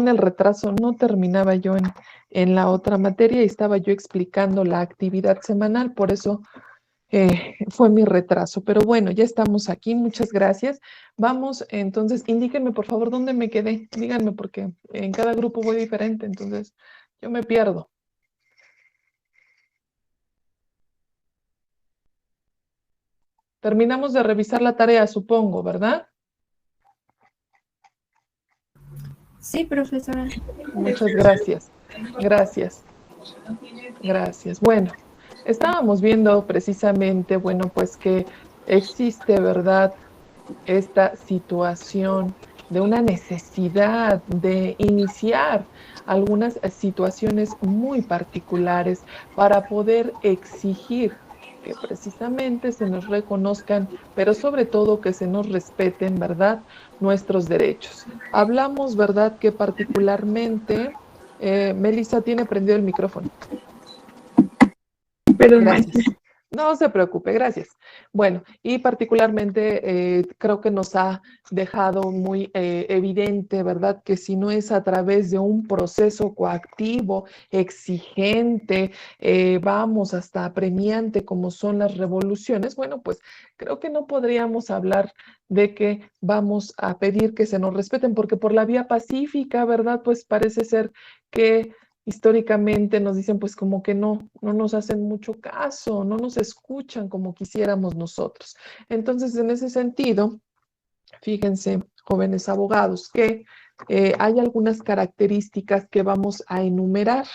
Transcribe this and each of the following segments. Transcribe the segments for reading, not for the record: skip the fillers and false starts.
perdón el retraso, no terminaba yo en la otra materia y estaba yo explicando la actividad semanal, por eso fue mi retraso. Pero bueno, ya estamos aquí, muchas gracias. Vamos, entonces, indíquenme por favor dónde me quedé, díganme porque en cada grupo voy diferente, entonces yo me pierdo. Terminamos de revisar la tarea, supongo, ¿verdad? Sí, profesora. Muchas gracias. Gracias. Gracias. Bueno, estábamos viendo precisamente, bueno, pues que existe, ¿verdad? Esta situación de una necesidad de iniciar algunas situaciones muy particulares para poder exigir que precisamente se nos reconozcan, pero sobre todo que se nos respeten, ¿verdad? Nuestros derechos. Hablamos, ¿verdad? Que particularmente, Melissa tiene prendido el micrófono. Perdón, maestra. Gracias. No se preocupe, gracias. Bueno, y particularmente creo que nos ha dejado muy evidente, ¿verdad? Que si no es a través de un proceso coactivo, exigente, vamos, hasta apremiante como son las revoluciones, bueno, pues creo que no podríamos hablar de que vamos a pedir que se nos respeten, porque por la vía pacífica, ¿verdad? Pues parece ser que históricamente nos dicen pues como que no nos hacen mucho caso, no nos escuchan como quisiéramos nosotros. Entonces, en ese sentido, fíjense, jóvenes abogados, que hay algunas características que vamos a enumerar.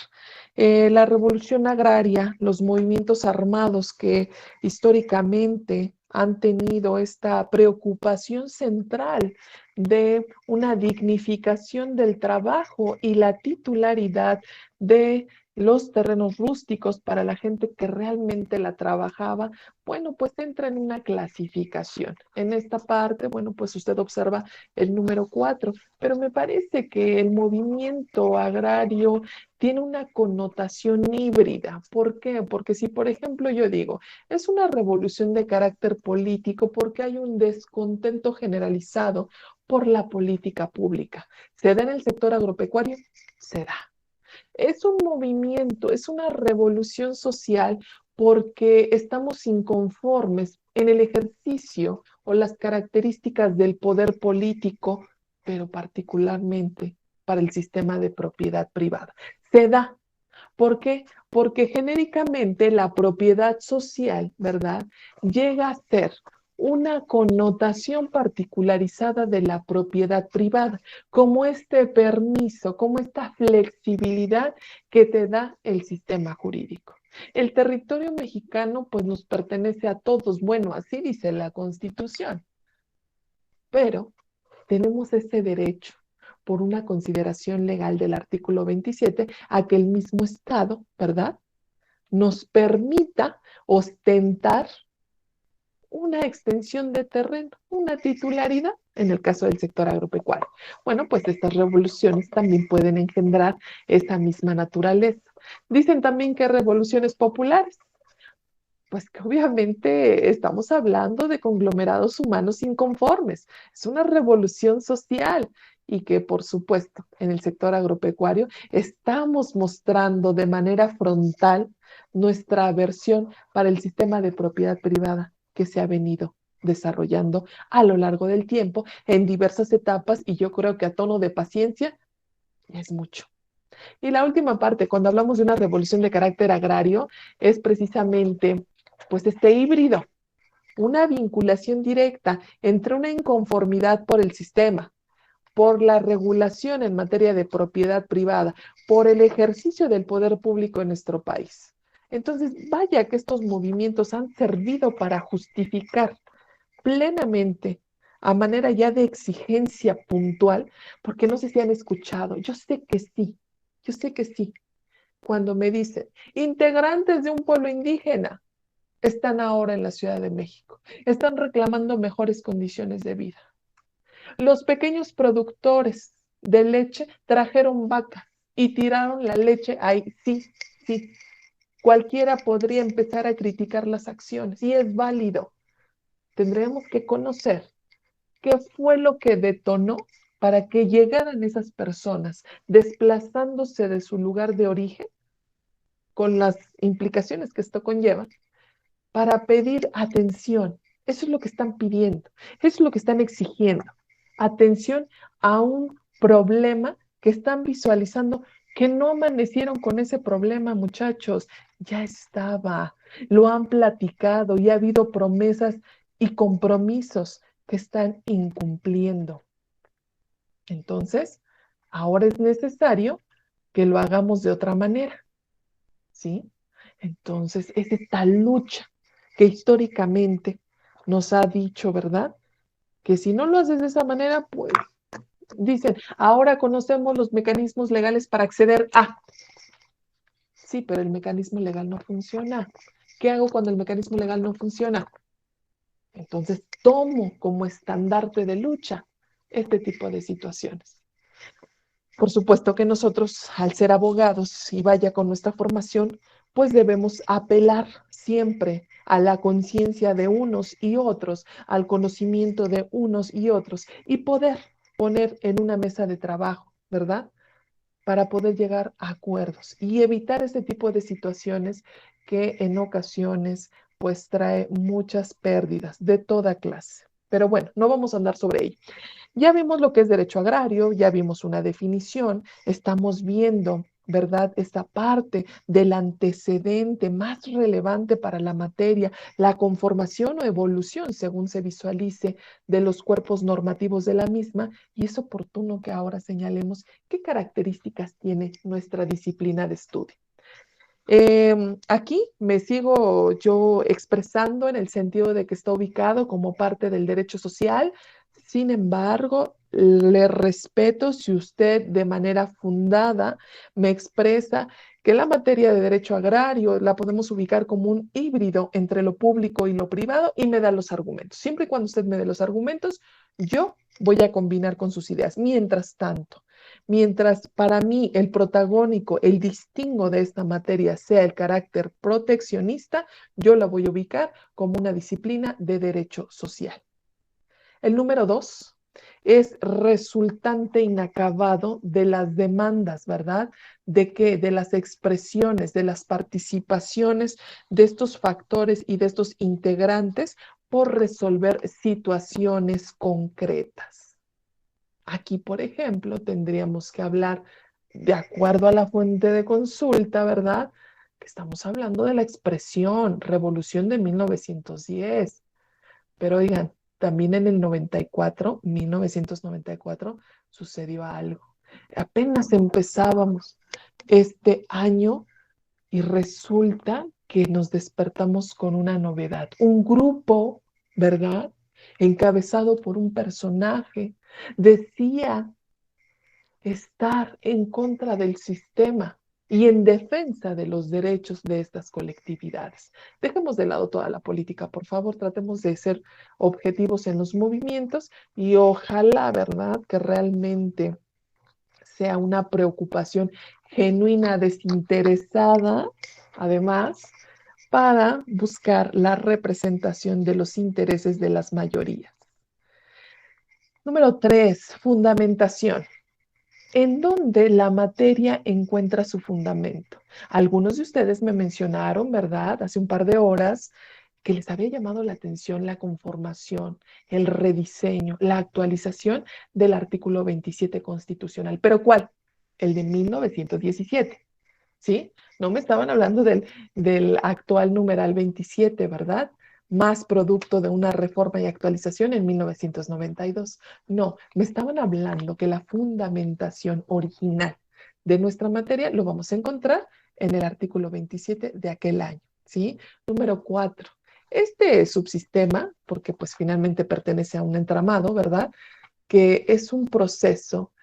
La revolución agraria, los movimientos armados que históricamente han tenido esta preocupación central de una dignificación del trabajo y la titularidad de los terrenos rústicos para la gente que realmente la trabajaba, bueno, pues entra en una clasificación. En esta parte, bueno, pues usted observa el número 4, pero me parece que el movimiento agrario tiene una connotación híbrida. ¿Por qué? Porque si, por ejemplo, yo digo, es una revolución de carácter político porque hay un descontento generalizado por la política pública. ¿Se da en el sector agropecuario? Se da. Es un movimiento, es una revolución social porque estamos inconformes en el ejercicio o las características del poder político, pero particularmente para el sistema de propiedad privada. Se da. ¿Por qué? Porque genéricamente la propiedad social, ¿verdad? Llega a ser una connotación particularizada de la propiedad privada, como este permiso, como esta flexibilidad que te da el sistema jurídico. El territorio mexicano pues nos pertenece a todos, bueno, así dice la Constitución, pero tenemos ese derecho por una consideración legal del artículo 27 a que el mismo Estado, ¿verdad?, nos permita ostentar una extensión de terreno, una titularidad en el caso del sector agropecuario. Bueno, pues estas revoluciones también pueden engendrar esa misma naturaleza. Dicen también que revoluciones populares, pues que obviamente estamos hablando de conglomerados humanos inconformes. Es una revolución social y que, por supuesto, en el sector agropecuario estamos mostrando de manera frontal nuestra aversión para el sistema de propiedad privada que se ha venido desarrollando a lo largo del tiempo en diversas etapas y yo creo que a tono de paciencia es mucho. Y la última parte, cuando hablamos de una revolución de carácter agrario, es precisamente pues este híbrido, una vinculación directa entre una inconformidad por el sistema, por la regulación en materia de propiedad privada, por el ejercicio del poder público en nuestro país. Entonces, vaya que estos movimientos han servido para justificar plenamente a manera ya de exigencia puntual, porque no sé si han escuchado, yo sé que sí, cuando me dicen, integrantes de un pueblo indígena están ahora en la Ciudad de México, están reclamando mejores condiciones de vida. Los pequeños productores de leche trajeron vacas y tiraron la leche ahí. Sí, sí, cualquiera podría empezar a criticar las acciones y es válido. Tendremos que conocer qué fue lo que detonó para que llegaran esas personas desplazándose de su lugar de origen, con las implicaciones que esto conlleva, para pedir atención. Eso es lo que están pidiendo, eso es lo que están exigiendo. Atención a un problema que están visualizando, que no amanecieron con ese problema, muchachos, ya estaba, lo han platicado y ha habido promesas y compromisos que están incumpliendo. Entonces, ahora es necesario que lo hagamos de otra manera, ¿sí? Entonces, es esta lucha que históricamente nos ha dicho, ¿verdad? Que si no lo haces de esa manera, pues dicen, ahora conocemos los mecanismos legales para acceder a. Sí, pero el mecanismo legal no funciona. ¿Qué hago cuando el mecanismo legal no funciona? Entonces tomo como estandarte de lucha este tipo de situaciones. Por supuesto que nosotros, al ser abogados y vaya con nuestra formación, pues debemos apelar siempre a la conciencia de unos y otros, al conocimiento de unos y otros, y poder poner en una mesa de trabajo, ¿verdad? Para poder llegar a acuerdos y evitar este tipo de situaciones que en ocasiones pues trae muchas pérdidas de toda clase. Pero bueno, no vamos a andar sobre ello. Ya vimos lo que es derecho agrario, ya vimos una definición, estamos viendo, ¿verdad? Esta parte del antecedente más relevante para la materia, la conformación o evolución, según se visualice, de los cuerpos normativos de la misma, y es oportuno que ahora señalemos qué características tiene nuestra disciplina de estudio. Aquí me sigo yo expresando en el sentido de que está ubicado como parte del derecho social. Sin embargo, le respeto si usted de manera fundada me expresa que la materia de derecho agrario la podemos ubicar como un híbrido entre lo público y lo privado y me da los argumentos. Siempre y cuando usted me dé los argumentos, yo voy a combinar con sus ideas. Mientras tanto, mientras para mí el protagónico, el distingo de esta materia sea el carácter proteccionista, yo la voy a ubicar como una disciplina de derecho social. El número 2 es resultante inacabado de las demandas, ¿verdad? ¿De qué? De las expresiones, de las participaciones de estos factores y de estos integrantes por resolver situaciones concretas. Aquí, por ejemplo, tendríamos que hablar de acuerdo a la fuente de consulta, ¿verdad? Que estamos hablando de la expresión Revolución de 1910. Pero oigan, también en el 94, 1994, sucedió algo. Apenas empezábamos este año y resulta que nos despertamos con una novedad. Un grupo, ¿verdad? Encabezado por un personaje, decía estar en contra del sistema y en defensa de los derechos de estas colectividades. Dejemos de lado toda la política, por favor, tratemos de ser objetivos en los movimientos y ojalá, ¿verdad?, que realmente sea una preocupación genuina, desinteresada, además, para buscar la representación de los intereses de las mayorías. Número 3, fundamentación. ¿En dónde la materia encuentra su fundamento? Algunos de ustedes me mencionaron, ¿verdad?, hace un par de horas, que les había llamado la atención la conformación, el rediseño, la actualización del artículo 27 constitucional. ¿Pero cuál? El de 1917, ¿sí? No me estaban hablando del actual numeral 27, ¿verdad? Más producto de una reforma y actualización en 1992. No, me estaban hablando que la fundamentación original de nuestra materia lo vamos a encontrar en el artículo 27 de aquel año, ¿sí? Número 4. Este subsistema, porque pues finalmente pertenece a un entramado, ¿verdad? Que es un proceso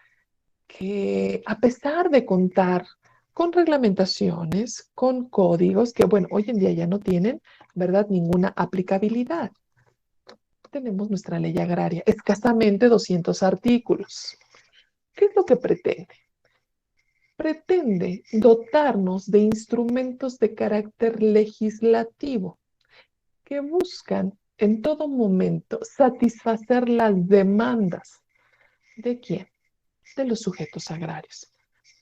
que a pesar de contar con reglamentaciones, con códigos que, bueno, hoy en día ya no tienen, ¿verdad?, ninguna aplicabilidad. Tenemos nuestra ley agraria, escasamente 200 artículos. ¿Qué es lo que pretende? Pretende dotarnos de instrumentos de carácter legislativo que buscan en todo momento satisfacer las demandas ¿De quién? De los sujetos agrarios.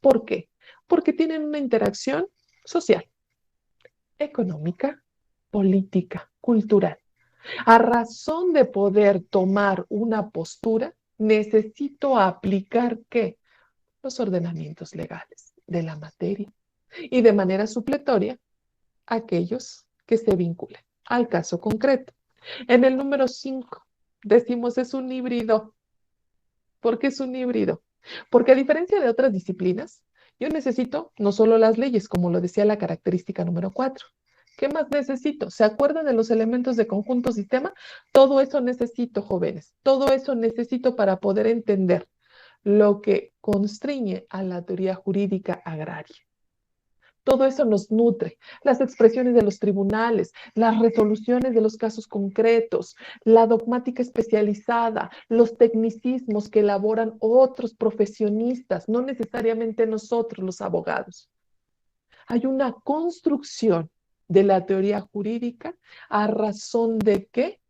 ¿Por qué? Porque tienen una interacción social, económica, política, cultural. A razón de poder tomar una postura, necesito aplicar ¿qué? Los ordenamientos legales de la materia y de manera supletoria aquellos que se vinculen al caso concreto. En el número 5 decimos es un híbrido. ¿Por qué es un híbrido? Porque a diferencia de otras disciplinas, yo necesito no solo las leyes, como lo decía la característica número 4. ¿Qué más necesito? ¿Se acuerdan de los elementos de conjunto sistema? Todo eso necesito, jóvenes. Todo eso necesito para poder entender lo que constriñe a la teoría jurídica agraria. Todo eso nos nutre. Las expresiones de los tribunales, las resoluciones de los casos concretos, la dogmática especializada, los tecnicismos que elaboran otros profesionistas, no necesariamente nosotros los abogados. Hay una construcción de la teoría jurídica a razón de qué?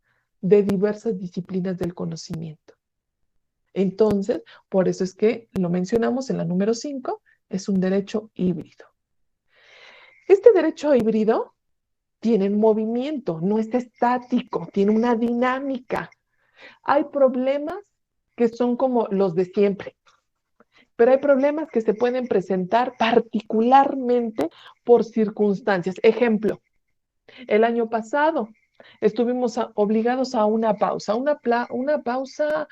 De diversas disciplinas del conocimiento. Entonces, por eso es que lo mencionamos en la número 5, es un derecho híbrido. Este derecho híbrido tiene un movimiento, no es estático, tiene una dinámica. Hay problemas que son como los de siempre, pero hay problemas que se pueden presentar particularmente por circunstancias. Ejemplo, el año pasado estuvimos obligados a una pausa, una pausa,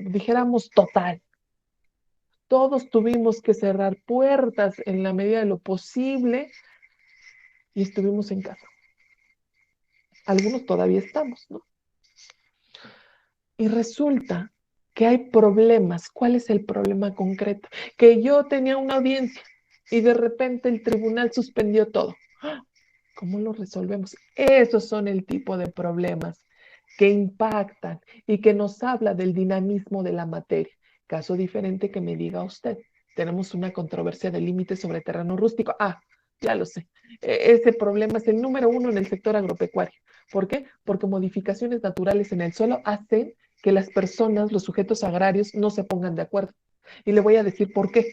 dijéramos, total. Todos tuvimos que cerrar puertas en la medida de lo posible y estuvimos en casa. Algunos todavía estamos, ¿no? Y resulta que hay problemas. ¿Cuál es el problema concreto? Que yo tenía una audiencia y de repente el tribunal suspendió todo. ¿Cómo lo resolvemos? Esos son el tipo de problemas que impactan y que nos habla del dinamismo de la materia. Caso diferente que me diga usted, tenemos una controversia de límites sobre terreno rústico. Ya lo sé. Ese problema es el número 1 en el sector agropecuario. ¿Por qué? Porque modificaciones naturales en el suelo hacen que las personas, los sujetos agrarios, no se pongan de acuerdo. Y le voy a decir por qué.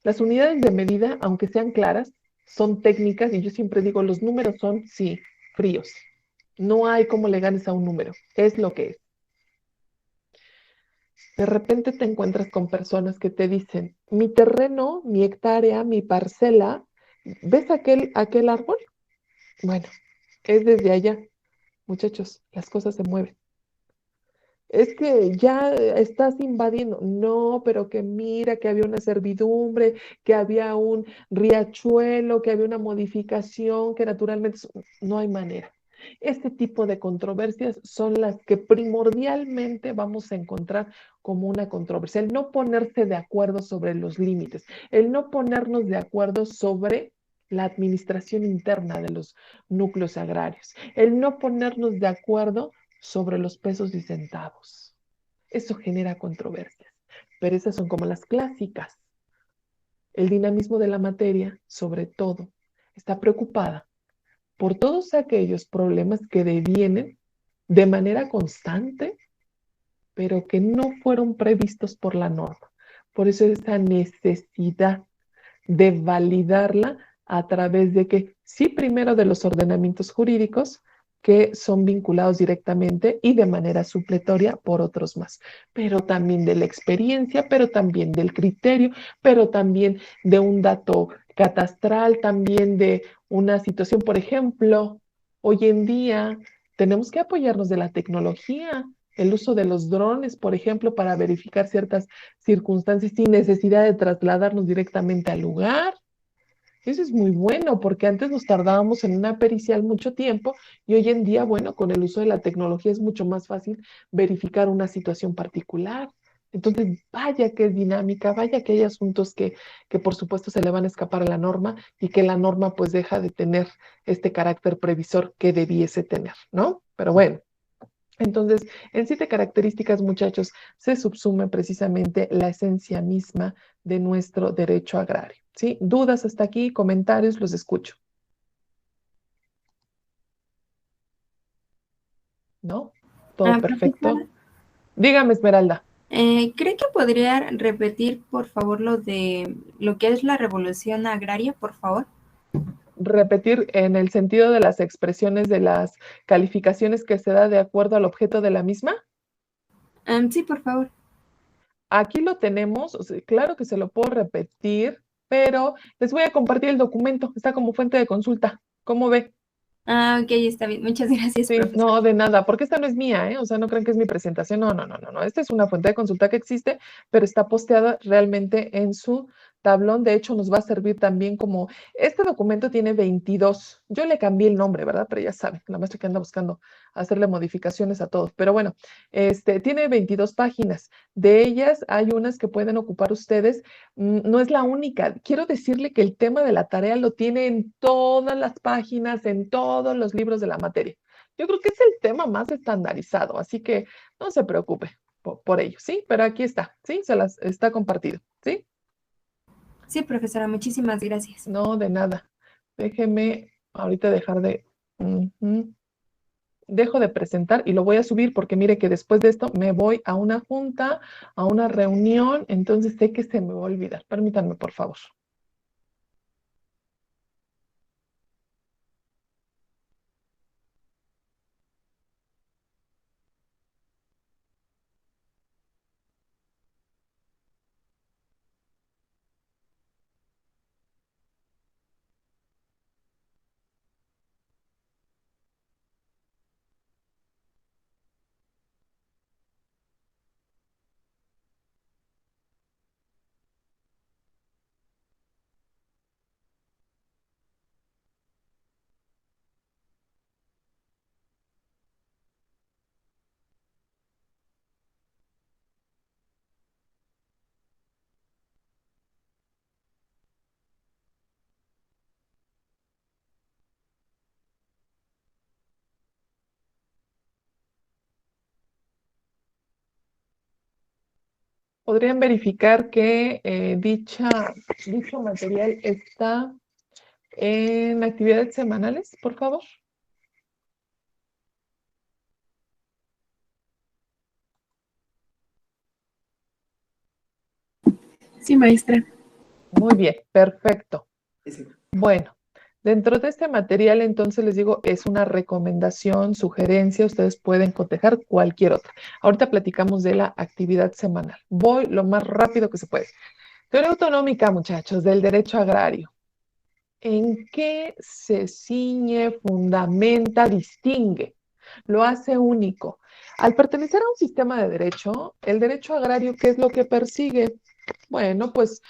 Las unidades de medida, aunque sean claras, son técnicas y yo siempre digo, los números son, sí, fríos. No hay cómo le ganes a un número, es lo que es. De repente te encuentras con personas que te dicen, mi terreno, mi hectárea, mi parcela, ¿ves aquel árbol? Bueno, es desde allá. Muchachos, las cosas se mueven. Es que ya estás invadiendo. No, pero que mira que había una servidumbre, que había un riachuelo, que había una modificación, que naturalmente no hay manera. Este tipo de controversias son las que primordialmente vamos a encontrar como una controversia. El no ponerse de acuerdo sobre los límites, el no ponernos de acuerdo sobre la administración interna de los núcleos agrarios, el no ponernos de acuerdo sobre los pesos y centavos. Eso genera controversias, pero esas son como las clásicas. El dinamismo de la materia, sobre todo, está preocupada por todos aquellos problemas que devienen de manera constante, pero que no fueron previstos por la norma. Por eso esa necesidad de validarla a través de que, sí, primero de los ordenamientos jurídicos que son vinculados directamente y de manera supletoria por otros más, pero también de la experiencia, pero también del criterio, pero también de un dato catastral, también de una situación, por ejemplo, hoy en día tenemos que apoyarnos de la tecnología, el uso de los drones, por ejemplo, para verificar ciertas circunstancias sin necesidad de trasladarnos directamente al lugar. Eso es muy bueno porque antes nos tardábamos en una pericial mucho tiempo y hoy en día, bueno, con el uso de la tecnología es mucho más fácil verificar una situación particular. Entonces, vaya que es dinámica, vaya que hay asuntos que por supuesto se le van a escapar a la norma y que la norma pues deja de tener este carácter previsor que debiese tener, ¿no? Pero bueno. Entonces, en 7 características, muchachos, se subsume precisamente la esencia misma de nuestro derecho agrario. ¿Sí? ¿Dudas hasta aquí? ¿Comentarios? Los escucho. ¿No? ¿Todo perfecto? Profesora, Dígame, Esmeralda. ¿Cree que podría repetir, por favor, lo de lo que es la revolución agraria, por favor? Repetir en el sentido de las expresiones de las calificaciones que se da de acuerdo al objeto de la misma. Sí, por favor. Aquí lo tenemos, o sea, claro que se lo puedo repetir, pero les voy a compartir el documento, está como fuente de consulta. ¿Cómo ve? Ok, está bien. Muchas gracias, Sí, profesora. no, de nada, porque esta no es mía, ¿eh? O sea, no crean que es mi presentación, no, no, no, no, no. Esta es una fuente de consulta que existe, pero está posteada realmente en su tablón. De hecho, nos va a servir también como, este documento tiene 22. Yo le cambié el nombre, ¿verdad? Pero ya saben, la maestra que anda buscando hacerle modificaciones a todos. Pero bueno, tiene 22 páginas. De ellas hay unas que pueden ocupar ustedes. No es la única. Quiero decirle que el tema de la tarea lo tiene en todas las páginas, en todos los libros de la materia. Yo creo que es el tema más estandarizado, así que no se preocupe por ello, ¿sí? Pero aquí está, ¿sí? Se las está compartido, ¿sí? Sí, profesora, muchísimas gracias. No, de nada. Déjeme ahorita dejar de... Ujú. Dejo de presentar y lo voy a subir porque mire que después de esto me voy a una junta, a una reunión, entonces sé que se me va a olvidar. Permítanme, por favor. ¿Podrían verificar que dicho material está en actividades semanales, por favor? Sí, maestra. Muy bien, perfecto. Bueno, dentro de este material, entonces les digo, es una recomendación, sugerencia, ustedes pueden cotejar cualquier otra. Ahorita platicamos de la actividad semanal. Voy lo más rápido que se puede. Teoría autonómica, muchachos, del derecho agrario. ¿En qué se ciñe, fundamenta, distingue? Lo hace único. Al pertenecer a un sistema de derecho, el derecho agrario, ¿qué es lo que persigue? Bueno, pues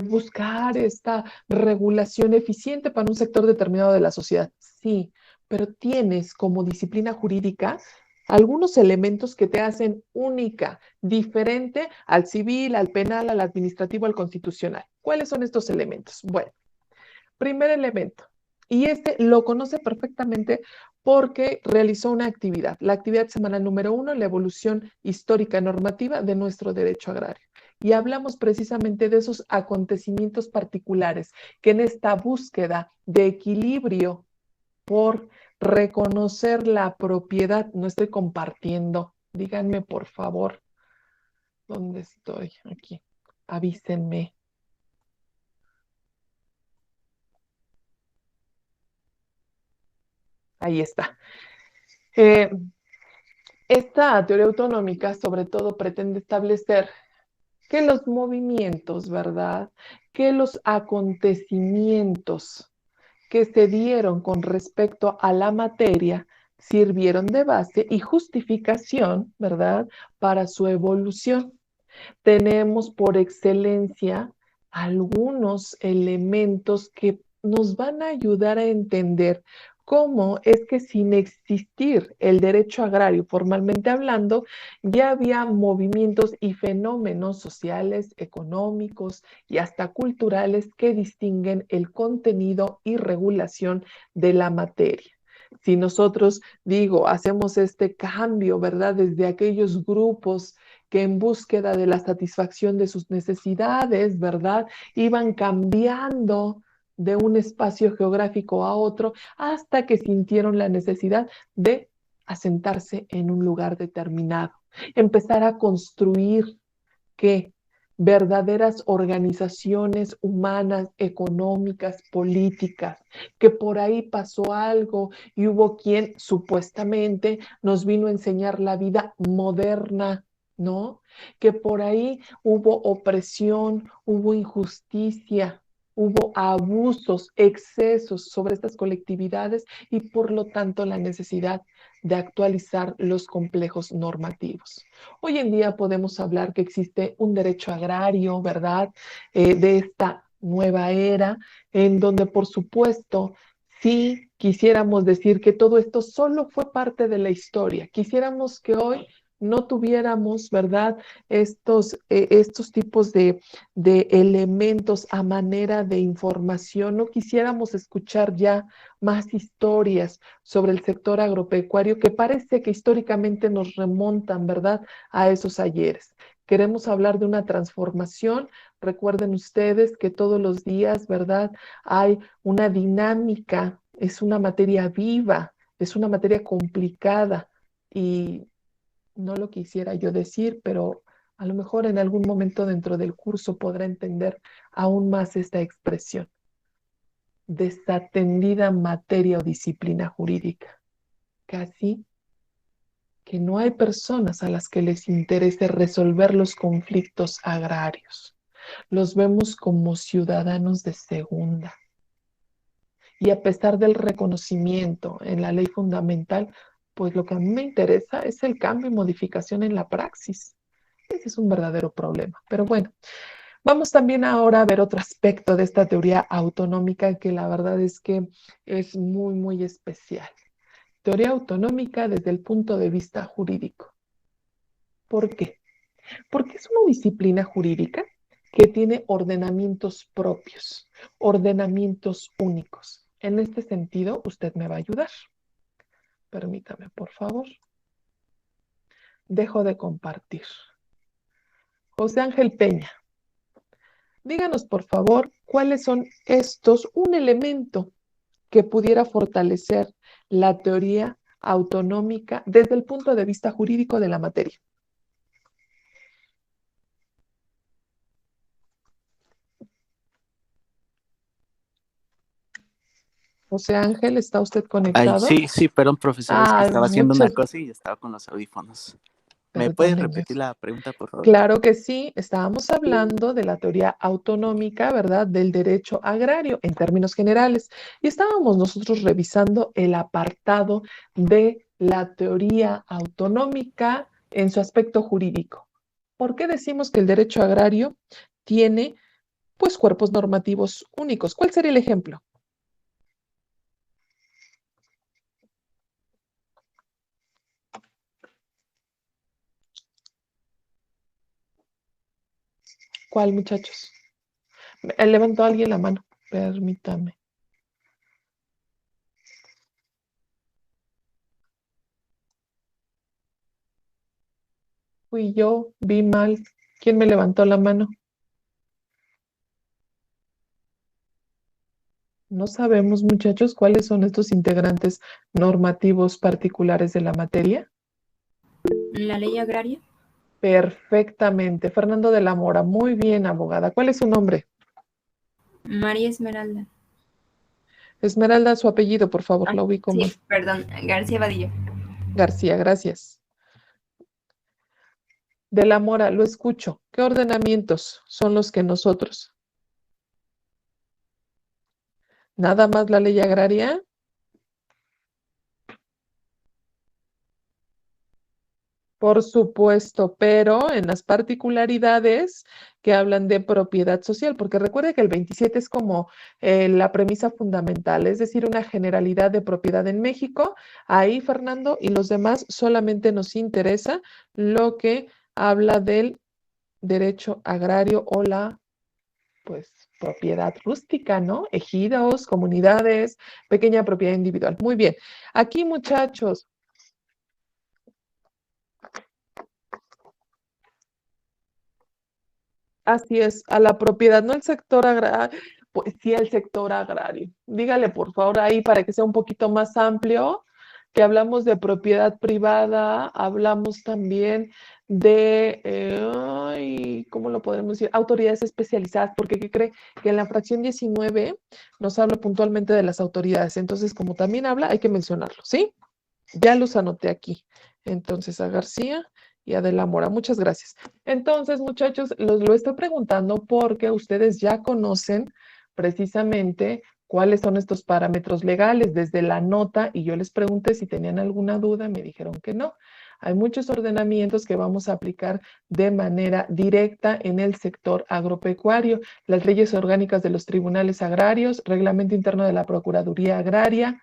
buscar esta regulación eficiente para un sector determinado de la sociedad. Sí, pero tienes como disciplina jurídica algunos elementos que te hacen única, diferente al civil, al penal, al administrativo, al constitucional. ¿Cuáles son estos elementos? Bueno, primer elemento. Y este lo conoce perfectamente porque realizó una actividad, la actividad semanal número 1, la evolución histórica normativa de nuestro derecho agrario. Y hablamos precisamente de esos acontecimientos particulares que en esta búsqueda de equilibrio por reconocer la propiedad, no estoy compartiendo. Díganme, por favor, ¿dónde estoy? Aquí. Avísenme. Ahí está. Eh, Esta teoría autonómica sobre todo pretende establecer que los movimientos, ¿verdad? Que los acontecimientos que se dieron con respecto a la materia sirvieron de base y justificación, ¿verdad? Para su evolución. Tenemos por excelencia algunos elementos que nos van a ayudar a entender cómo es que sin existir el derecho agrario formalmente hablando, ya había movimientos y fenómenos sociales, económicos y hasta culturales que distinguen el contenido y regulación de la materia. Si nosotros, digo, hacemos este cambio, ¿verdad? Desde aquellos grupos que en búsqueda de la satisfacción de sus necesidades, ¿verdad? Iban cambiando de un espacio geográfico a otro hasta que sintieron la necesidad de asentarse en un lugar determinado, empezar a construir que verdaderas organizaciones humanas, económicas, políticas, que por ahí pasó algo y hubo quien supuestamente nos vino a enseñar la vida moderna, ¿no? Que por ahí hubo opresión, hubo injusticia, hubo abusos, excesos sobre estas colectividades y por lo tanto la necesidad de actualizar los complejos normativos. Hoy en día podemos hablar que existe un derecho agrario, ¿verdad? De esta nueva era, en donde por supuesto, sí quisiéramos decir que todo esto solo fue parte de la historia. Quisiéramos que hoy no tuviéramos, ¿verdad? Estos tipos de elementos a manera de información, no quisiéramos escuchar ya más historias sobre el sector agropecuario que parece que históricamente nos remontan, ¿verdad? A esos ayeres. Queremos hablar de una transformación. Recuerden ustedes que todos los días, ¿verdad? Hay una dinámica, es una materia viva, es una materia complicada y no lo quisiera yo decir, pero a lo mejor en algún momento dentro del curso podrá entender aún más esta expresión. Desatendida materia o disciplina jurídica. Casi que no hay personas a las que les interese resolver los conflictos agrarios. Los vemos como ciudadanos de segunda. Y a pesar del reconocimiento en la ley fundamental, pues lo que a mí me interesa es el cambio y modificación en la praxis. Ese es un verdadero problema. Pero bueno, vamos también ahora a ver otro aspecto de esta teoría autonómica que la verdad es que es muy, muy especial. Teoría autonómica desde el punto de vista jurídico. ¿Por qué? Porque es una disciplina jurídica que tiene ordenamientos propios, ordenamientos únicos. En este sentido, usted me va a ayudar. Permítame, por favor. Dejo de compartir. José Ángel Peña, díganos, por favor, cuáles son estos, un elemento que pudiera fortalecer la teoría autonómica desde el punto de vista jurídico de la materia. José Ángel, ¿está usted Ay, conectado? sí, sí, perdón, profesor, es que estaba haciendo una Muchas, cosa y estaba con los audífonos. ¿Me puede perdóneme. repetir la pregunta, por favor? Claro que sí, estábamos hablando de la teoría autonómica, ¿verdad? Del derecho agrario en términos generales. Y estábamos nosotros revisando el apartado de la teoría autonómica en su aspecto jurídico. ¿Por qué decimos que el derecho agrario tiene, pues, cuerpos normativos únicos? ¿Cuál sería el ejemplo? ¿Cuál, muchachos? Levantó alguien la mano. Permítame. Fui yo, vi mal. ¿Quién me levantó la mano? No sabemos, muchachos, cuáles son estos integrantes normativos particulares de la materia. La ley agraria. Perfectamente. Fernando de la Mora, muy bien, abogada. ¿Cuál es su nombre? María Esmeralda. Esmeralda, su apellido, por favor, la ubico Sí, mal. perdón, García Vadillo. García, gracias. De la Mora, lo escucho. ¿Qué ordenamientos son los que nosotros? ¿Nada más la ley agraria? Por supuesto, pero en las particularidades que hablan de propiedad social, porque recuerde que el 27 es como la premisa fundamental, es decir, una generalidad de propiedad en México. Ahí, Fernando, y los demás solamente nos interesa lo que habla del derecho agrario o la, pues, propiedad rústica, ¿no? Ejidos, comunidades, pequeña propiedad individual. Muy bien. Aquí, muchachos. Así es, a la propiedad, no el sector agrario, pues sí el sector agrario. Dígale por favor ahí para que sea un poquito más amplio, que hablamos de propiedad privada, hablamos también de, ¿cómo lo podemos decir? Autoridades especializadas, porque ¿qué cree? Que en la fracción 19 nos habla puntualmente de las autoridades. Entonces, como también habla, hay que mencionarlo, ¿sí? Ya los anoté aquí. Entonces, a García y a De la Mora. Muchas gracias. Entonces, muchachos, lo estoy preguntando porque ustedes ya conocen precisamente cuáles son estos parámetros legales desde la nota y yo les pregunté si tenían alguna duda, me dijeron que no. Hay muchos ordenamientos que vamos a aplicar de manera directa en el sector agropecuario. Las leyes orgánicas de los tribunales agrarios, reglamento interno de la Procuraduría Agraria,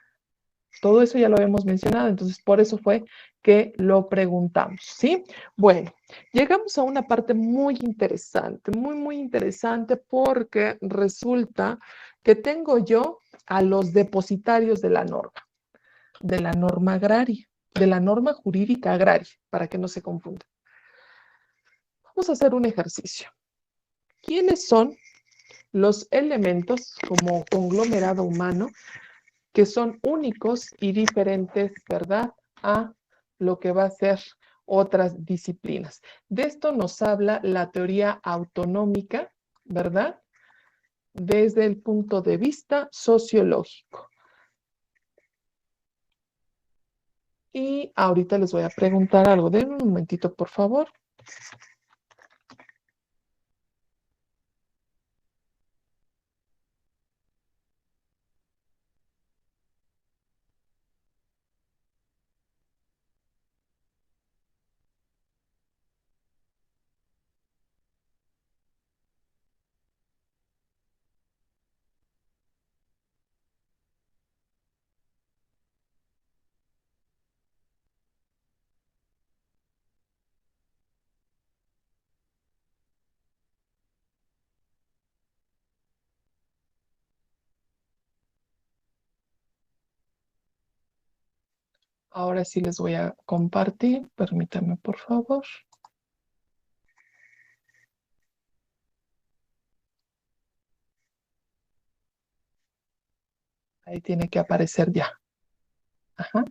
todo eso ya lo habíamos mencionado, entonces por eso fue que lo preguntamos, ¿sí? Bueno, llegamos a una parte muy interesante, muy interesante, porque resulta que tengo yo a los depositarios de la norma agraria, de la norma jurídica agraria, para que no se confunda. Vamos a hacer un ejercicio. ¿Quiénes son los elementos como conglomerado humano que son únicos y diferentes, ¿verdad?, a lo que va a ser otras disciplinas? De esto nos habla la teoría autonómica, ¿verdad?, desde el punto de vista sociológico. Y ahorita les voy a preguntar algo. Denme un momentito, por favor. Ahora sí les voy a compartir. Permítanme, por favor. Ahí tiene que aparecer ya. Ajá.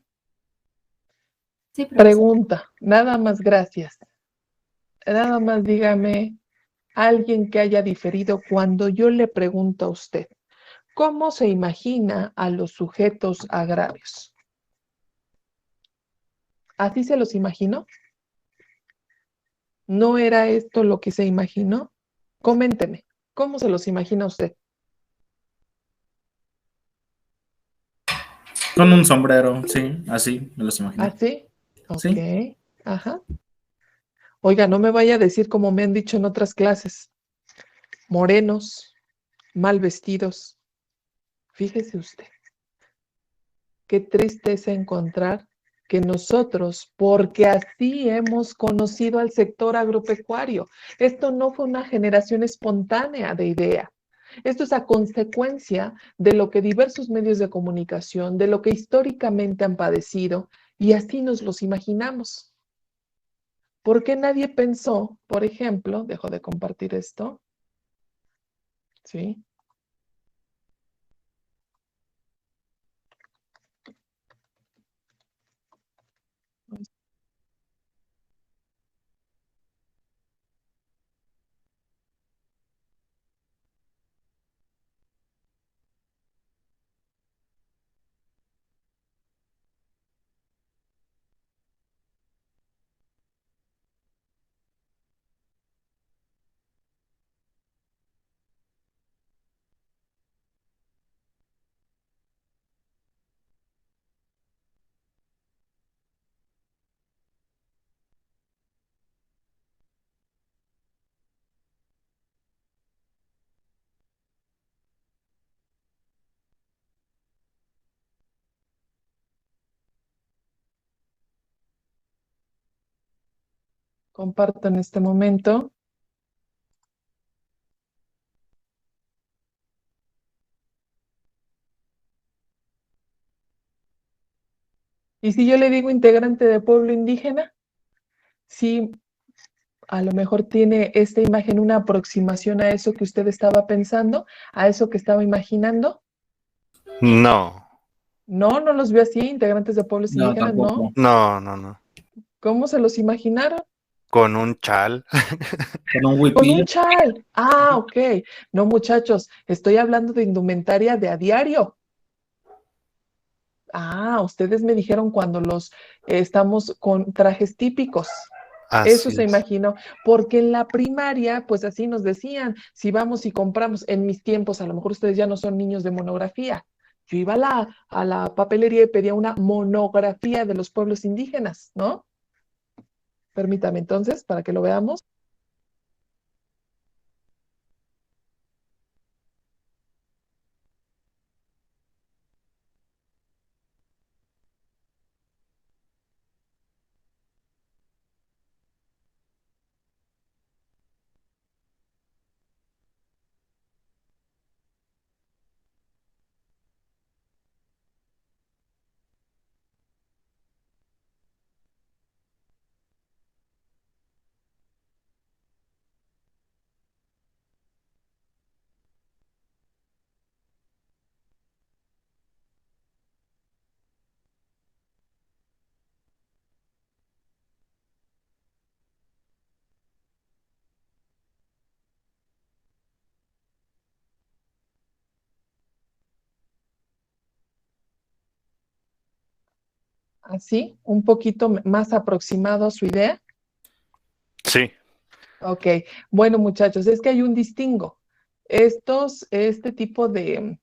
Sí, profesor. Pregunta, nada más, gracias. Nada más dígame alguien que haya diferido cuando yo le pregunto a usted, ¿cómo se imagina a los sujetos agrarios? ¿Así se los imaginó? ¿No era esto lo que se imaginó? Coménteme, ¿cómo se los imagina usted? Con un sombrero, sí, así me los imaginé. ¿Así? Ok, Sí. ajá. Oiga, no me vaya a decir como me han dicho en otras clases, morenos, mal vestidos. Fíjese usted, qué triste es encontrar que nosotros, porque así hemos conocido al sector agropecuario, esto no fue una generación espontánea de idea. Esto es a consecuencia de lo que diversos medios de comunicación, de lo que históricamente han padecido, y así nos los imaginamos. ¿Por qué nadie pensó, por ejemplo, dejo de compartir esto, ¿sí? Comparto en este momento. Y si yo le digo integrante de pueblo indígena, sí, a lo mejor tiene esta imagen una aproximación a eso que usted estaba pensando, a eso que estaba imaginando. No. No, no los vio así, integrantes de pueblos No, indígenas, ¿no? tampoco. No, no, no. ¿Cómo se los imaginaron? Con un chal. Con un Con un huipil. chal. Ah, ok. No, muchachos, estoy hablando de indumentaria de a diario. Ah, ustedes me dijeron cuando los estamos con trajes típicos. Eso Así se es. imaginó, porque en la primaria, pues así nos decían, si vamos y compramos, en mis tiempos, a lo mejor ustedes ya no son niños de monografía. Yo iba a la papelería y pedía una monografía de los pueblos indígenas, ¿no? Permítame entonces, para que lo veamos. Así, un poquito más aproximado a su idea. Sí. Ok, bueno muchachos, es que hay un distingo. Este tipo de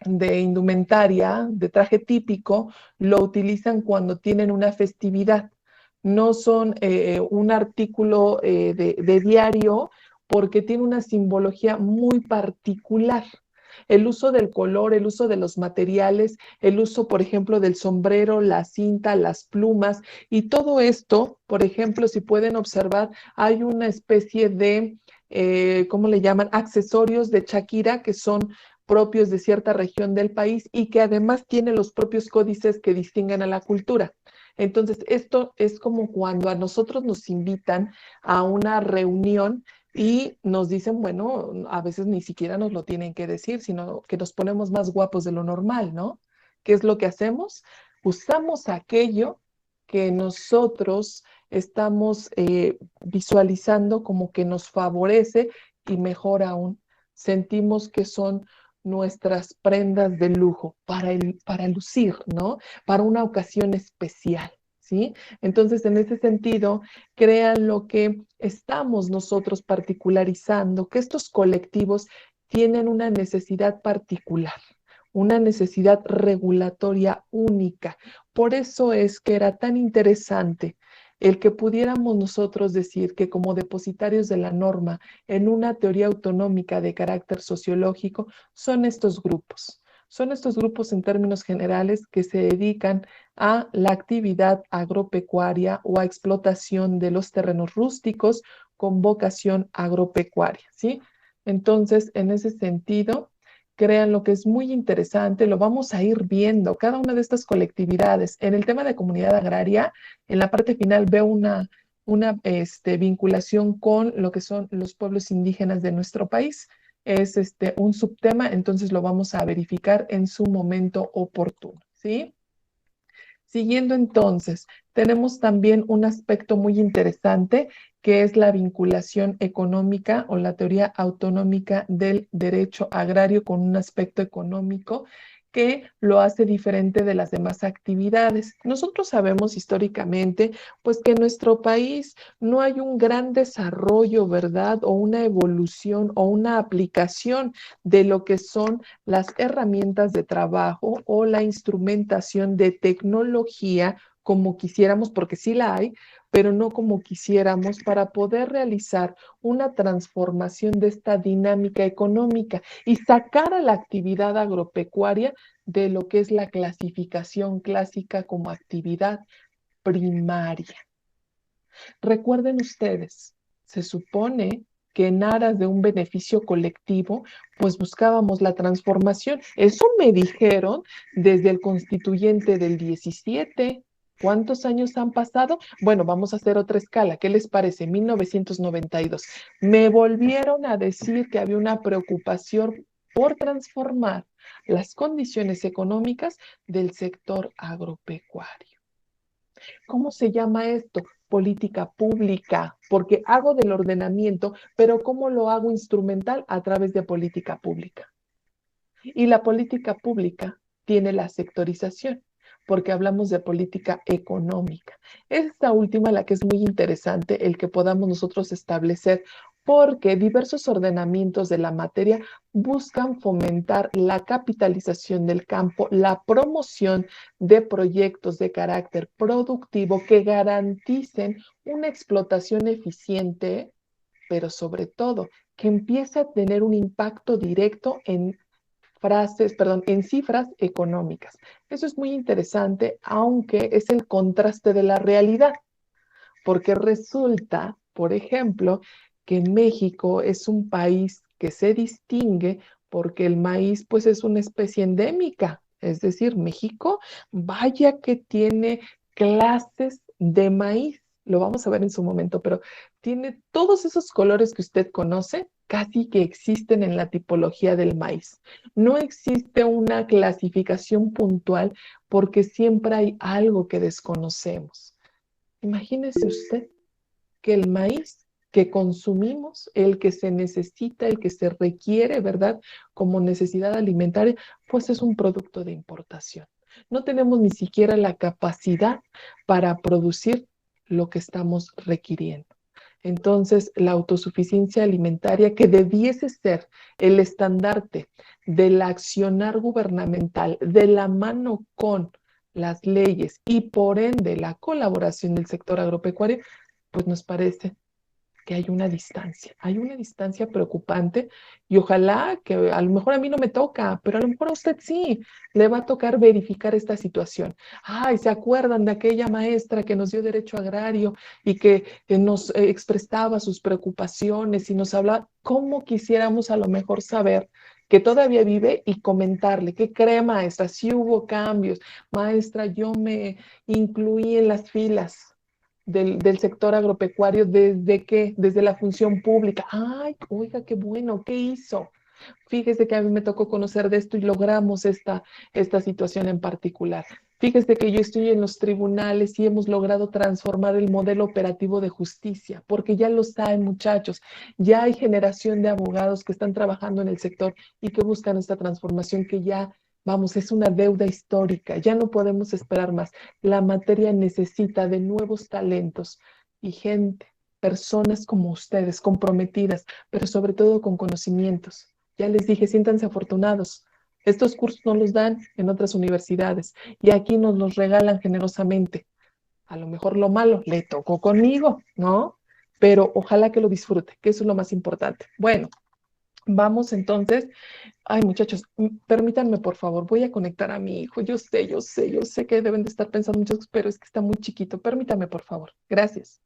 indumentaria, de traje típico, lo utilizan cuando tienen una festividad. No son un artículo de diario porque tiene una simbología muy particular. El uso del color, el uso de los materiales, el uso, por ejemplo, del sombrero, la cinta, las plumas y todo esto, por ejemplo, si pueden observar, hay una especie de, ¿cómo le llaman? Accesorios de Shakira que son propios de cierta región del país y que además tiene los propios códices que distinguen a la cultura. Entonces, esto es como cuando a nosotros nos invitan a una reunión y nos dicen, bueno, a veces ni siquiera nos lo tienen que decir, sino que nos ponemos más guapos de lo normal, ¿no? ¿Qué es lo que hacemos? Usamos aquello que nosotros estamos visualizando como que nos favorece y mejor aún, sentimos que son nuestras prendas de lujo para lucir, ¿no? Para una ocasión especial, ¿sí? Entonces, en ese sentido, crean lo que estamos nosotros particularizando, que estos colectivos tienen una necesidad particular, una necesidad regulatoria única. Por eso es que era tan interesante el que pudiéramos nosotros decir que como depositarios de la norma en una teoría autonómica de carácter sociológico son estos grupos. Son estos grupos en términos generales que se dedican a la actividad agropecuaria o a explotación de los terrenos rústicos con vocación agropecuaria, ¿sí? Entonces, en ese sentido, crean lo que es muy interesante, lo vamos a ir viendo, cada una de estas colectividades. En el tema de comunidad agraria, en la parte final veo una vinculación con lo que son los pueblos indígenas de nuestro país. Es un subtema, entonces lo vamos a verificar en su momento oportuno, ¿sí? Siguiendo entonces, tenemos también un aspecto muy interesante que es la vinculación económica o la teoría autonómica del derecho agrario con un aspecto económico que lo hace diferente de las demás actividades. Nosotros sabemos históricamente, pues que en nuestro país no hay un gran desarrollo, ¿verdad? O una evolución o una aplicación de lo que son las herramientas de trabajo o la instrumentación de tecnología como quisiéramos, porque sí la hay, pero no como quisiéramos para poder realizar una transformación de esta dinámica económica y sacar a la actividad agropecuaria de lo que es la clasificación clásica como actividad primaria. Recuerden ustedes, se supone que en aras de un beneficio colectivo, pues buscábamos la transformación. Eso me dijeron desde el constituyente del 17. ¿Cuántos años han pasado? Bueno, vamos a hacer otra escala. ¿Qué les parece? 1992. Me volvieron a decir que había una preocupación por transformar las condiciones económicas del sector agropecuario. ¿Cómo se llama esto? Política pública, porque hago del ordenamiento, pero ¿cómo lo hago instrumental? A través de política pública. Y la política pública tiene la sectorización, porque hablamos de política económica. Esta última, la que es muy interesante, el que podamos nosotros establecer, porque diversos ordenamientos de la materia buscan fomentar la capitalización del campo, la promoción de proyectos de carácter productivo que garanticen una explotación eficiente, pero sobre todo que empiece a tener un impacto directo en cifras económicas. Eso es muy interesante, aunque es el contraste de la realidad, porque resulta, por ejemplo, que México es un país que se distingue porque el maíz pues es una especie endémica, es decir, México, vaya que tiene clases de maíz, lo vamos a ver en su momento, pero tiene todos esos colores que usted conoce, casi que existen en la tipología del maíz. No existe una clasificación puntual porque siempre hay algo que desconocemos. Imagínese usted que el maíz que consumimos, el que se necesita, el que se requiere, ¿verdad? Como necesidad alimentaria, pues es un producto de importación. No tenemos ni siquiera la capacidad para producir lo que estamos requiriendo. Entonces, la autosuficiencia alimentaria, que debiese ser el estandarte del accionar gubernamental de la mano con las leyes y por ende la colaboración del sector agropecuario, pues nos parece que hay una distancia preocupante y ojalá que a lo mejor a mí no me toca, pero a lo mejor a usted sí, le va a tocar verificar esta situación. Ay, ¿se acuerdan de aquella maestra que nos dio derecho agrario y que nos expresaba sus preocupaciones y nos hablaba? ¿Cómo quisiéramos a lo mejor saber que todavía vive y comentarle, ¿qué cree, maestra? Sí hubo cambios, maestra, yo me incluí en las filas del sector agropecuario desde la función pública. Ay, oiga, qué bueno, ¿qué hizo? Fíjese que a mí me tocó conocer de esto y logramos esta situación en particular. Fíjese que yo estoy en los tribunales y hemos logrado transformar el modelo operativo de justicia, porque ya lo saben, muchachos, ya hay generación de abogados que están trabajando en el sector y que buscan esta transformación que ya, vamos, es una deuda histórica, ya no podemos esperar más. La materia necesita de nuevos talentos y gente, personas como ustedes, comprometidas, pero sobre todo con conocimientos. Ya les dije, siéntanse afortunados. Estos cursos no los dan en otras universidades y aquí nos los regalan generosamente. A lo mejor lo malo le tocó conmigo, ¿no? Pero ojalá que lo disfrute, que eso es lo más importante. Bueno, vamos entonces. Ay, muchachos, permítanme, por favor, voy a conectar a mi hijo. Yo sé que deben de estar pensando muchos, pero es que está muy chiquito. Permítame, por favor. Gracias.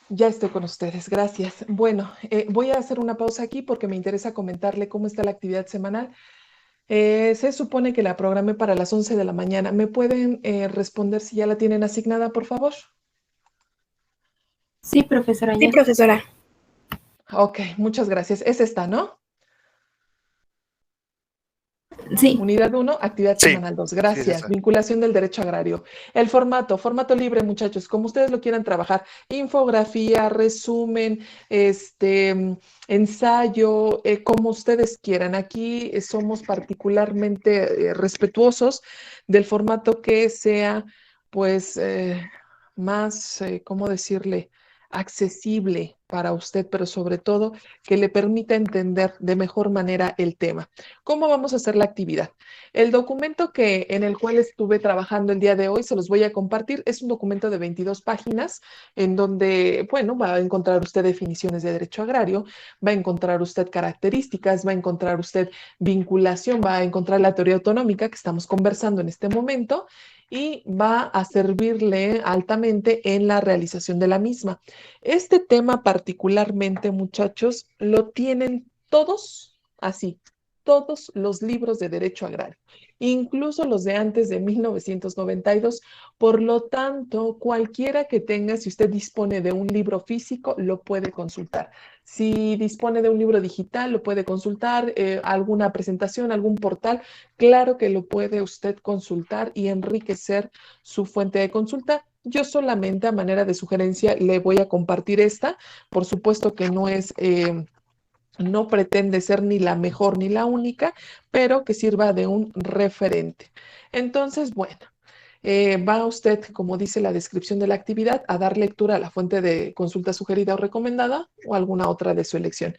Ya estoy con ustedes, gracias. Bueno, voy a hacer una pausa aquí porque me interesa comentarle cómo está la actividad semanal. Se supone que la programé para las 11 de la mañana. ¿Me pueden responder si ya la tienen asignada, por favor? Sí, profesora, Sí, ya. profesora. Ok, muchas gracias. Es esta, ¿no? Sí, Unidad 1, actividad Sí, semanal 2. sí, es Gracias. esa. Vinculación del derecho agrario. El formato libre, muchachos, como ustedes lo quieran trabajar. Infografía, resumen, ensayo, como ustedes quieran. Aquí somos particularmente respetuosos del formato que sea, pues, más, ¿cómo decirle? Accesible para usted, pero sobre todo que le permita entender de mejor manera el tema. ¿Cómo vamos a hacer la actividad? El documento en el cual estuve trabajando el día de hoy, se los voy a compartir, es un documento de 22 páginas en donde, bueno, va a encontrar usted definiciones de derecho agrario, va a encontrar usted características, va a encontrar usted vinculación, va a encontrar la teoría autonómica que estamos conversando en este momento y va a servirle altamente en la realización de la misma. Este tema particularmente, muchachos, lo tienen todos así, todos los libros de derecho agrario, incluso los de antes de 1992. Por lo tanto, cualquiera que tenga, si usted dispone de un libro físico, lo puede consultar. Si dispone de un libro digital, lo puede consultar, alguna presentación, algún portal, claro que lo puede usted consultar y enriquecer su fuente de consulta. Yo solamente a manera de sugerencia le voy a compartir esta. Por supuesto que no es... no pretende ser ni la mejor ni la única, pero que sirva de un referente. Entonces, bueno, va usted, como dice la descripción de la actividad, a dar lectura a la fuente de consulta sugerida o recomendada o alguna otra de su elección.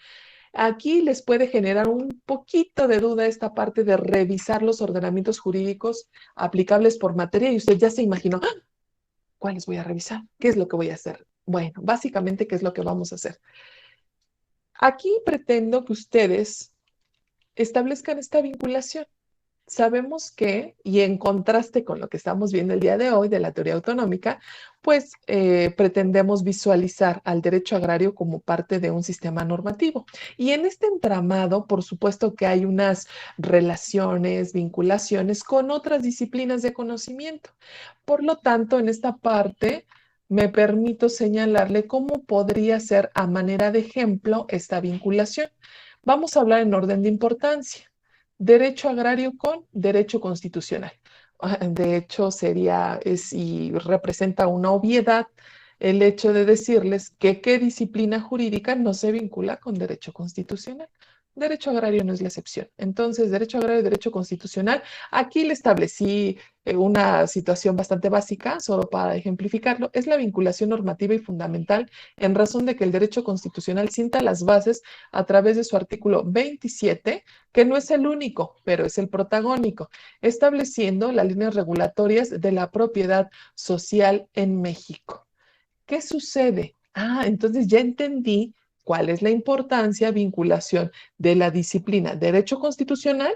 Aquí les puede generar un poquito de duda esta parte de revisar los ordenamientos jurídicos aplicables por materia y usted ya se imaginó, ¡ah! ¿Cuáles voy a revisar? ¿Qué es lo que voy a hacer? Bueno, básicamente, ¿qué es lo que vamos a hacer? Aquí pretendo que ustedes establezcan esta vinculación. Sabemos que, y en contraste con lo que estamos viendo el día de hoy de la teoría autonómica, pues pretendemos visualizar al derecho agrario como parte de un sistema normativo. Y en este entramado, por supuesto que hay unas relaciones, vinculaciones con otras disciplinas de conocimiento. Por lo tanto, en esta parte me permito señalarle cómo podría ser a manera de ejemplo esta vinculación. Vamos a hablar en orden de importancia. Derecho agrario con derecho constitucional. De hecho, y representa una obviedad el hecho de decirles que qué disciplina jurídica no se vincula con derecho constitucional. Derecho agrario no es la excepción. Entonces, derecho agrario y derecho constitucional, aquí le establecí una situación bastante básica, solo para ejemplificarlo, es la vinculación normativa y fundamental en razón de que el derecho constitucional sienta las bases a través de su artículo 27, que no es el único, pero es el protagónico, estableciendo las líneas regulatorias de la propiedad social en México. ¿Qué sucede? Entonces ya entendí cuál es la importancia, vinculación de la disciplina derecho constitucional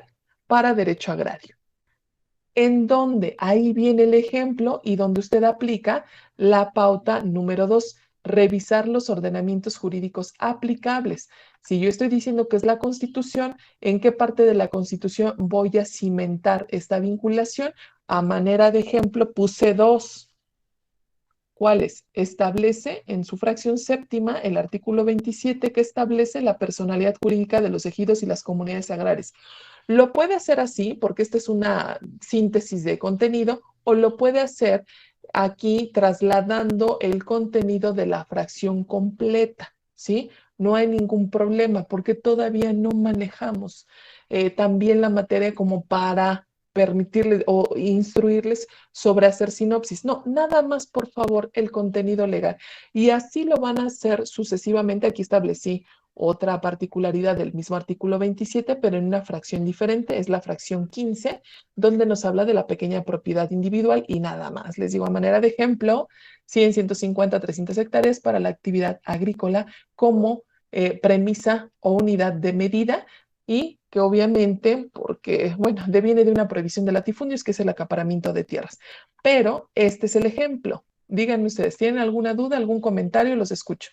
para derecho agrario. En donde ahí viene el ejemplo y donde usted aplica la pauta número 2, revisar los ordenamientos jurídicos aplicables. Si yo estoy diciendo que es la Constitución, ¿en qué parte de la Constitución voy a cimentar esta vinculación? A manera de ejemplo, puse 2. ¿Cuáles? Establece en su fracción séptima el artículo 27 que establece la personalidad jurídica de los ejidos y las comunidades agrarias. Lo puede hacer así porque esta es una síntesis de contenido o lo puede hacer aquí trasladando el contenido de la fracción completa, ¿sí? No hay ningún problema porque todavía no manejamos también la materia como para permitirles o instruirles sobre hacer sinopsis. No, nada más, por favor, el contenido legal. Y así lo van a hacer sucesivamente. Aquí establecí otra particularidad del mismo artículo 27, pero en una fracción diferente, es la fracción 15, donde nos habla de la pequeña propiedad individual y nada más. Les digo, a manera de ejemplo, 100, 150, 300 hectáreas para la actividad agrícola como premisa o unidad de medida y que obviamente, porque, deviene de una prohibición de latifundios, que es el acaparamiento de tierras. Pero este es el ejemplo. Díganme ustedes, ¿tienen alguna duda, algún comentario? Los escucho.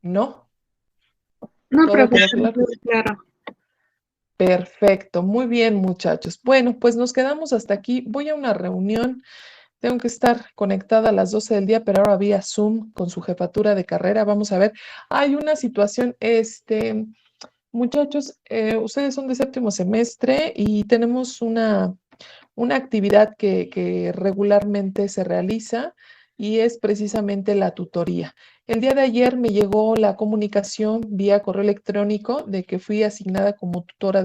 ¿No? No, ¿Todo quedó profesor, claro? claro. Perfecto, muy bien, muchachos. Bueno, pues nos quedamos hasta aquí. Voy a una reunión. Tengo que estar conectada a las 12 del día, pero ahora vía Zoom con su jefatura de carrera. Vamos a ver. Hay una situación, muchachos, ustedes son de séptimo semestre y tenemos una actividad que regularmente se realiza y es precisamente la tutoría. El día de ayer me llegó la comunicación vía correo electrónico de que fui asignada como tutora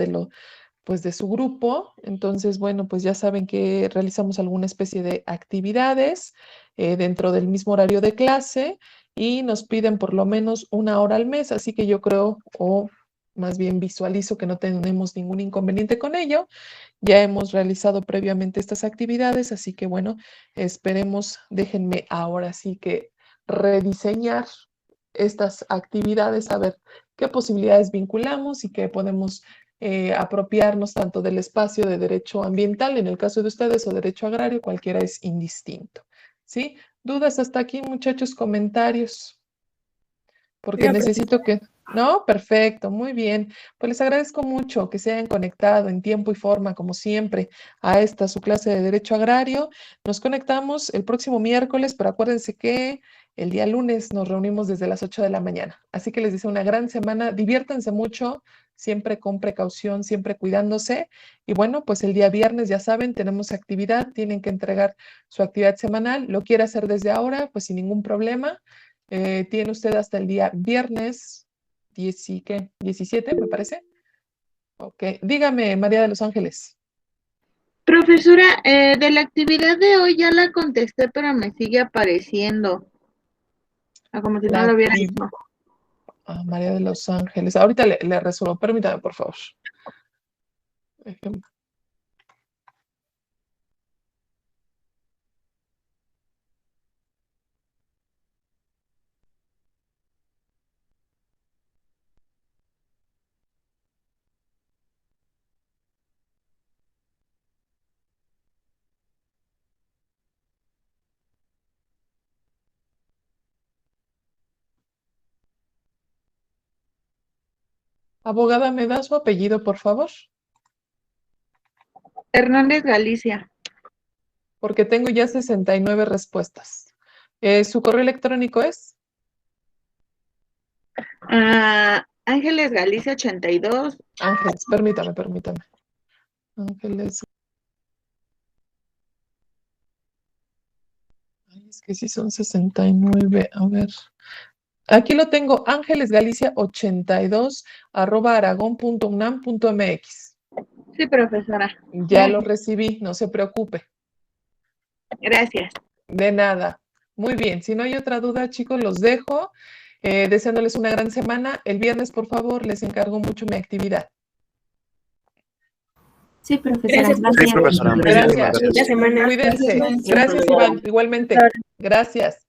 pues de su grupo. Entonces, bueno, pues ya saben que realizamos alguna especie de actividades dentro del mismo horario de clase y nos piden por lo menos 1 hora al mes, así que yo creo, o más bien visualizo que no tenemos ningún inconveniente con ello. Ya hemos realizado previamente estas actividades, así que bueno, esperemos, déjenme ahora sí que rediseñar estas actividades, a ver qué posibilidades vinculamos y qué podemos apropiarnos tanto del espacio de derecho ambiental, en el caso de ustedes, o derecho agrario, cualquiera es indistinto. ¿Sí? ¿Dudas hasta aquí, muchachos? ¿Comentarios? Porque necesito que... No, perfecto, muy bien. Pues les agradezco mucho que se hayan conectado en tiempo y forma, como siempre, a esta su clase de Derecho Agrario. Nos conectamos el próximo miércoles, pero acuérdense que el día lunes nos reunimos desde las 8 de la mañana. Así que les deseo una gran semana. Diviértanse mucho, siempre con precaución, siempre cuidándose. Y bueno, pues el día viernes, ya saben, tenemos actividad, tienen que entregar su actividad semanal. Lo quiere hacer desde ahora, pues sin ningún problema. Tiene usted hasta el día viernes 17, me parece. Ok, dígame, María de los Ángeles. Profesora, de la actividad de hoy ya la contesté, pero me sigue apareciendo. Como si no lo hubiera hecho. María de los Ángeles. Ahorita le resuelvo. Permítame, por favor. Abogada, ¿me da su apellido, por favor? Hernández Galicia. Porque tengo ya 69 respuestas. ¿Su correo electrónico es? Ángeles Galicia 82. Ángeles, permítame. Ángeles. Ay, es que sí son 69. A ver. Aquí lo tengo, ángelesgalicia82@aragon.unam.mx. Sí, profesora. Ya lo recibí, no se preocupe. Gracias. De nada. Muy bien, si no hay otra duda, chicos, los dejo. Deseándoles una gran semana. El viernes, por favor, les encargo mucho mi actividad. Sí, profesora. Sí, profesora. Gracias. Muchísimas gracias. Cuídense. Gracias, Iván. Igualmente. Gracias.